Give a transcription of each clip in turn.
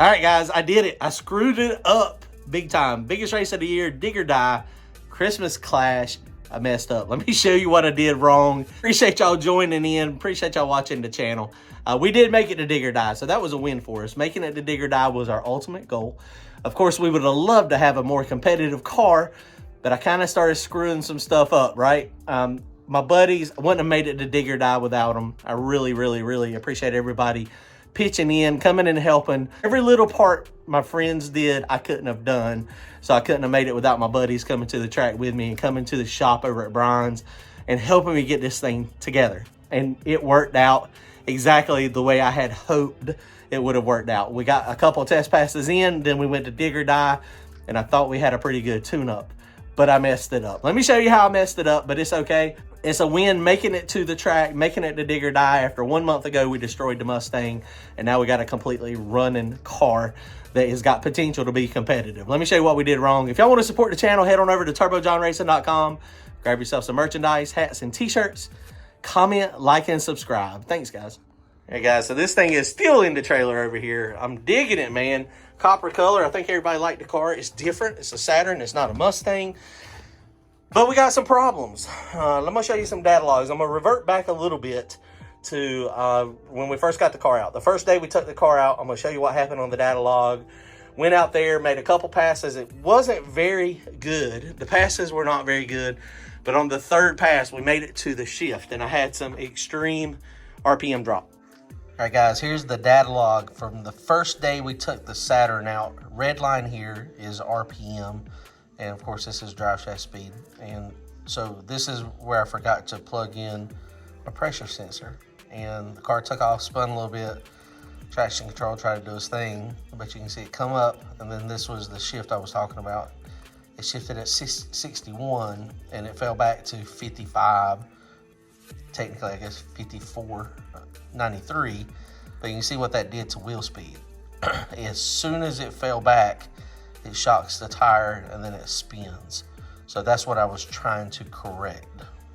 All right, guys, I did it. I screwed it up big time. Biggest race of the year, dig or die, Christmas Clash. I messed up. Let me show you what I did wrong. Appreciate y'all joining in. Appreciate y'all watching the channel. We did make it to dig or die, so that was a win for us. Making it to dig or die was our ultimate goal. Of course, we would have loved to have a more competitive car, but I kind of started screwing some stuff up, right? My buddies, I wouldn't have made it to dig or die without them. I really, really, really appreciate everybody pitching in, coming and helping. Every little part my friends did, I couldn't have done. So I couldn't have made it without my buddies coming to the track with me and coming to the shop over at Brian's and helping me get this thing together. And it worked out exactly the way I had hoped it would have worked out. We got a couple of test passes in, then we went to dig or die, and I thought we had a pretty good tune-up, but I messed it up. Let me show you how I messed it up, but it's okay. It's a win making it to the track, making it to dig or die. After 1 month ago, we destroyed the Mustang, and now we got a completely running car that has got potential to be competitive. Let me show you what we did wrong. If y'all want to support the channel, head on over to turbojohnracing.com. Grab yourself some merchandise, hats, and t-shirts. Comment, like, and subscribe. Thanks, guys. Hey, guys, so this thing is still in the trailer over here. I'm digging it, man. Copper color. I think everybody liked the car. It's different. It's a Saturn. It's not a Mustang. But we got some problems. Let me show you some data logs. I'm going to revert back a little bit to when we first got the car out. The first day we took the car out, I'm going to show you what happened on the data log. Went out there, made a couple passes. It wasn't very good. The passes were not very good. But on the third pass, we made it to the shift, and I had some extreme RPM drop. All right, guys, here's the data log from the first day we took the Saturn out. Red line here is RPM. And of course, this is drive shaft speed. And so this is where I forgot to plug in a pressure sensor. And the car took off, spun a little bit. Traction control tried to do its thing, but you can see it come up. And then this was the shift I was talking about. It shifted at 61 and it fell back to 55. Technically, I guess 54.93. But you can see what that did to wheel speed. As soon as it fell back, it shocks the tire and then it spins. So that's what I was trying to correct.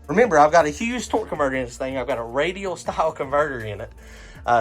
Remember, I've got a huge torque converter in this thing. I've got a radial style converter in it.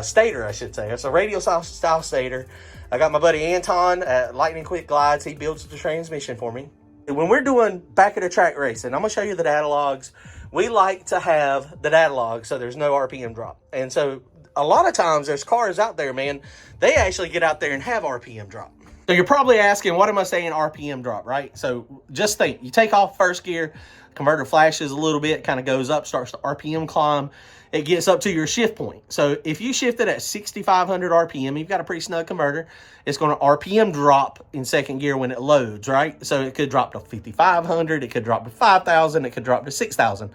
Stator, I should say. It's a radial style stator. I got my buddy Anton at Lightning Quick Glides. He builds the transmission for me. When we're doing back of the track racing, I'm gonna show you the data logs. We like to have the data log so there's no RPM drop. And so a lot of times there's cars out there, man, they actually get out there and have RPM drop. So you're probably asking, what am I saying RPM drop, right? So just think, you take off first gear, converter flashes a little bit, kind of goes up, starts to RPM climb. It gets up to your shift point. So if you shift it at 6,500 RPM, you've got a pretty snug converter. It's going to RPM drop in second gear when it loads, right? So it could drop to 5,500, it could drop to 5,000, it could drop to 6,000.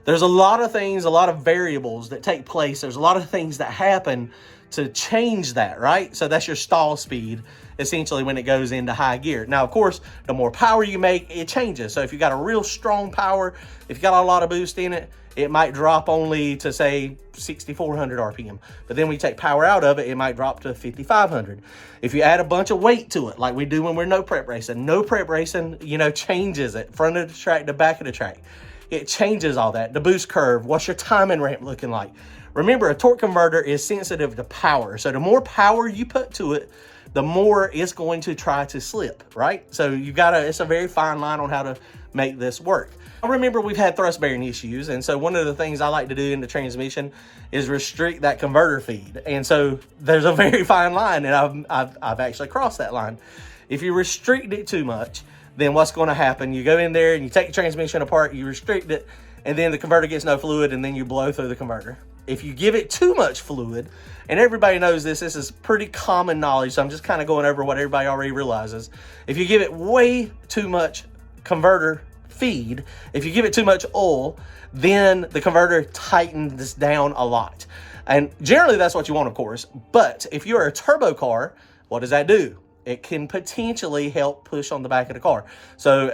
There's a lot of things, a lot of variables that take place. There's a lot of things that happen to change that, right? So that's your stall speed, essentially, when it goes into high gear. Now, of course, the more power you make, it changes. So if you got a real strong power, if you got a lot of boost in it, it might drop only to, say, 6,400 RPM. But then we take power out of it, it might drop to 5,500. If you add a bunch of weight to it, like we do when we're no prep racing, you know, changes it, front of the track to back of the track. It changes all that. The boost curve, what's your timing ramp looking like? Remember, a torque converter is sensitive to power. So the more power you put to it, the more it's going to try to slip, right? So you gotta, it's a very fine line on how to make this work. I remember we've had thrust bearing issues. And so one of the things I like to do in the transmission is restrict that converter feed. And so there's a very fine line, and I've actually crossed that line. If you restrict it too much, then what's gonna happen? You go in there and you take the transmission apart, you restrict it, and then the converter gets no fluid, and then you blow through the converter. If you give it too much fluid, and everybody knows this is pretty common knowledge, so I'm just kind of going over what everybody already realizes. If you give it way too much converter feed, if you give it too much oil, then the converter tightens down a lot. And generally that's what you want, of course. But if you're a turbo car, what does that do? It can potentially help push on the back of the car. So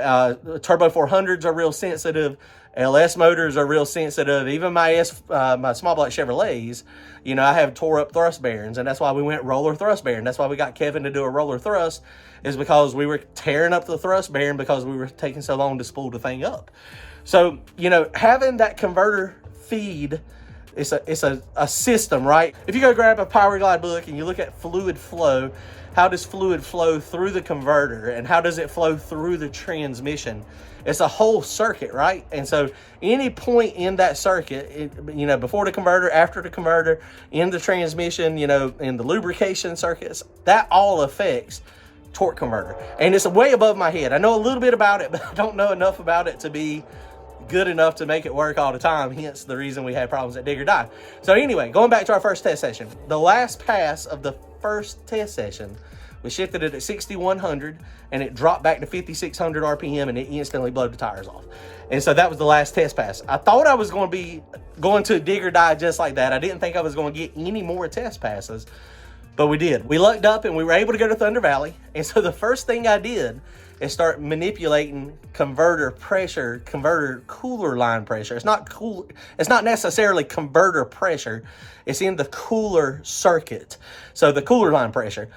turbo 400s are real sensitive. LS motors are real sensitive. Even my small block Chevrolets, you know, I have tore up thrust bearings, and that's why we went roller thrust bearing. That's why we got Kevin to do a roller thrust, is because we were tearing up the thrust bearing because we were taking so long to spool the thing up. So, you know, having that converter feed it's a system, right? If you go grab a Power Glide book and you look at fluid flow, how does fluid flow through the converter and how does it flow through the transmission? It's a whole circuit, right? And so any point in that circuit, you know, before the converter, after the converter, in the transmission, you know, in the lubrication circuits, that all affects torque converter. And it's way above my head. I know a little bit about it, but I don't know enough about it to be good enough to make it work all the time, hence the reason we had problems at Dig or Die. So anyway, going back to our first test session, the last pass of the first test session, we shifted it at 6,100 and it dropped back to 5,600 RPM and it instantly blew the tires off. And so that was the last test pass. I thought I was going to be going to Dig or Die just like that. I didn't think I was going to get any more test passes, but we did. We lucked up and we were able to go to Thunder Valley. And so the first thing I did is start manipulating converter pressure, converter cooler line pressure. It's not cool. It's not necessarily converter pressure. It's in the cooler circuit. So the cooler line pressure.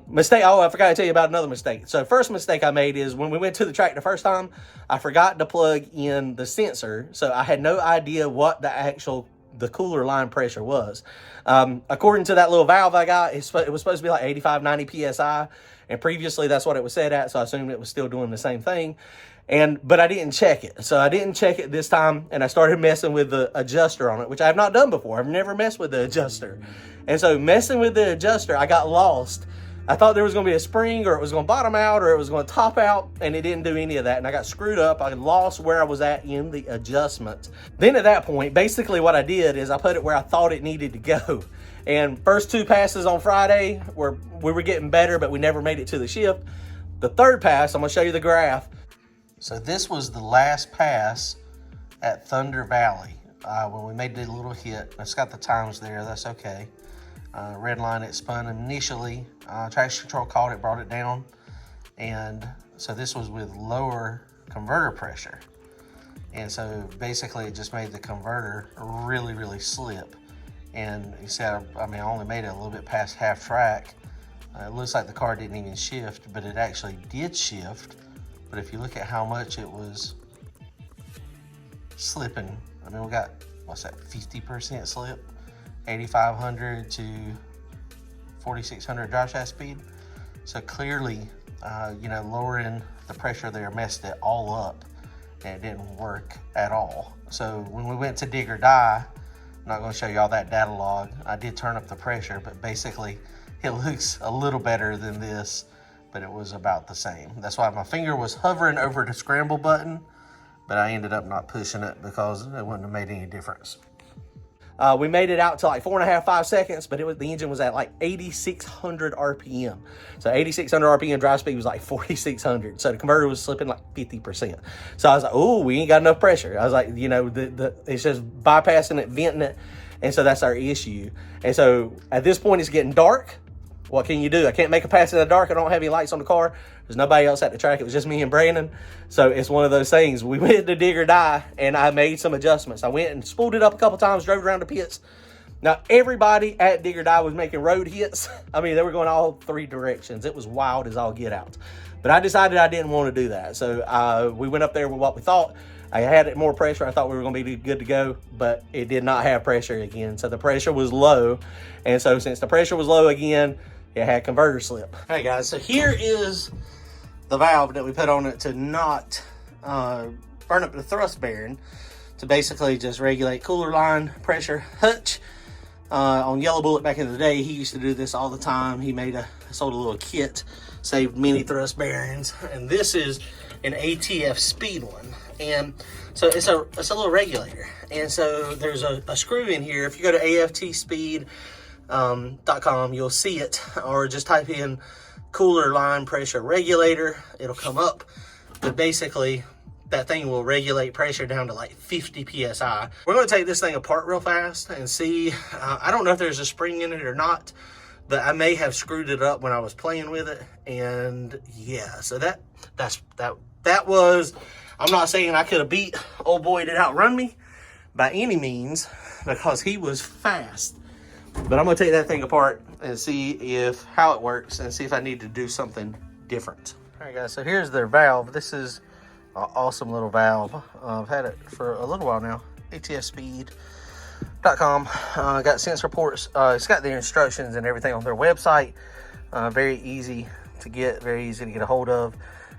Mistake. Oh, I forgot to tell you about another mistake. So first mistake I made is when we went to the track the first time, I forgot to plug in the sensor. So I had no idea what the cooler line pressure was. According to that little valve I got, it was supposed to be like 85, 90 PSI. And previously that's what it was set at. So I assumed it was still doing the same thing. But I didn't check it. So I didn't check it this time. And I started messing with the adjuster on it, which I have not done before. I've never messed with the adjuster. And so messing with the adjuster, I got lost. I thought there was going to be a spring or it was going to bottom out or it was going to top out, and it didn't do any of that. And I got screwed up. I lost where I was at in the adjustment. Then at that point, basically what I did is I put it where I thought it needed to go. And first two passes on Friday, we were getting better, but we never made it to the shift. The third pass, I'm going to show you the graph. So this was the last pass at Thunder Valley when we made the little hit. It's got the times there. That's okay. Red line, it spun initially. Traction control caught it, brought it down. And so this was with lower converter pressure. And so basically it just made the converter really, really slip. And you see, I only made it a little bit past half track. It looks like the car didn't even shift, but it actually did shift. But if you look at how much it was slipping, we got, what's that, 50% slip? 8,500 to 4,600 drive shaft speed. So clearly, lowering the pressure there messed it all up and it didn't work at all. So when we went to Dig or Die, I'm not going to show you all that data log. I did turn up the pressure, but basically it looks a little better than this, but it was about the same. That's why my finger was hovering over the scramble button, but I ended up not pushing it because it wouldn't have made any difference. We made it out to like 4.5, 5 seconds, but the engine was at like 8,600 RPM. So 8,600 RPM drive speed was like 4,600. So the converter was slipping like 50%. So I was like, oh, we ain't got enough pressure. I was like, it's just bypassing it, venting it. And so that's our issue. And so at this point it's getting dark. What can you do? I can't make a pass in the dark. I don't have any lights on the car. There's nobody else at the track. It was just me and Brandon. So it's one of those things. We went to Dig or Die, and I made some adjustments. I went and spooled it up a couple times, drove around the pits. Now, everybody at Dig or Die was making road hits. They were going all three directions. It was wild as all get out. But I decided I didn't want to do that. So we went up there with what we thought. I had more pressure. I thought we were going to be good to go, but it did not have pressure again. So the pressure was low. And so since the pressure was low again, it had converter slip. Hey guys, so here is the valve that we put on it to not burn up the thrust bearing, to basically just regulate cooler line pressure. Hutch on Yellow Bullet back in the day, he used to do this all the time. He sold a little kit, saved many thrust bearings, and this is an ATF speed one. And so it's a little regulator. And so there's a screw in here. If you go to aftspeed.com, you'll see it, or just type in cooler line pressure regulator, it'll come up. But basically that thing will regulate pressure down to like 50 psi. We're going to take this thing apart real fast and see. I don't know if there's a spring in it or not, but I may have screwed it up when I was playing with it. And yeah, so that was, I'm not saying I could have beat old boy that outrun me by any means, because he was fast. But I'm going to take that thing apart and see how it works and see if I need to do something different. All right, guys, so here's their valve. This is an awesome little valve. I've had it for a little while now. ATF Speed. Got sense reports. It's got the instructions and everything on their website. Very easy to get, very easy to get a hold of.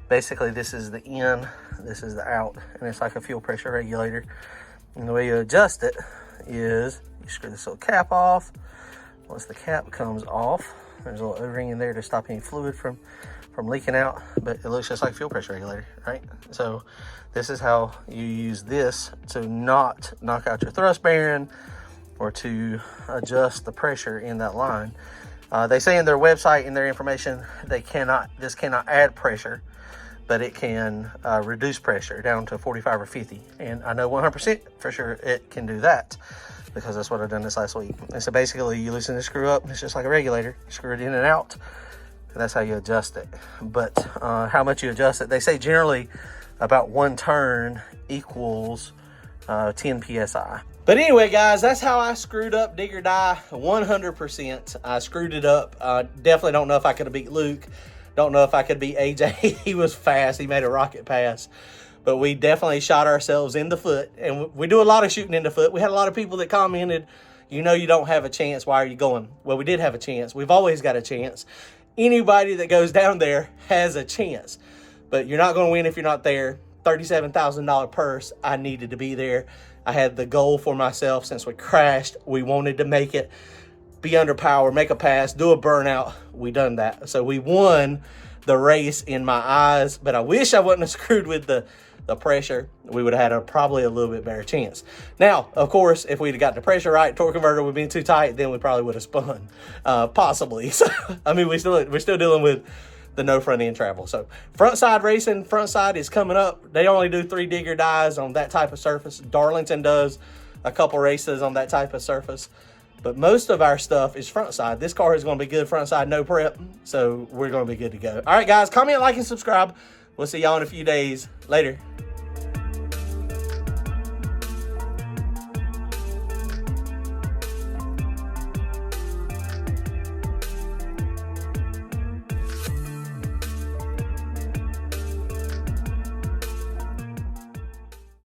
Basically, this is the in, this is the out, and it's like a fuel pressure regulator. And the way you adjust it is you screw this little cap off. Once the cap comes off, there's a little O-ring in there to stop any fluid from leaking out, but it looks just like a fuel pressure regulator, right? So this is how you use this to not knock out your thrust bearing or to adjust the pressure in that line. They say in their website, in their information, this cannot add pressure, but it can reduce pressure down to 45 or 50. And I know 100% for sure it can do that, because that's what I've done this last week. And so basically you loosen the screw up, it's just like a regulator. You screw it in and out, and that's how you adjust it. But how much you adjust it, they say generally about 1 turn equals 10 PSI. But anyway, guys, that's how I screwed up Dig or Die 100%. I screwed it up. Definitely don't know if I could have beat Luke. Don't know if I could beat AJ. He was fast. He made a rocket pass. But we definitely shot ourselves in the foot. And we do a lot of shooting in the foot. We had a lot of people that commented, you know you don't have a chance. Why are you going? Well, we did have a chance. We've always got a chance. Anybody that goes down there has a chance. But you're not going to win if you're not there. $37,000 purse. I needed to be there. I had the goal for myself since we crashed. We wanted to make it, be under power, make a pass, do a burnout. We done that. So we won the race in my eyes, but I wish I wouldn't have screwed with the pressure. We would have had probably a little bit better chance. Now, of course, if we'd have got the pressure right, torque converter would be too tight, then we probably would have spun, possibly. So, I mean, we're still dealing with the no front end travel. So front side racing, front side is coming up. They only do 3 Dig or Dies on that type of surface. Darlington does a couple races on that type of surface, but most of our stuff is front side. This car is going to be good front side, no prep, so we're going to be good to go. All right, guys, comment, like, and subscribe. We'll see y'all in a few days. Later.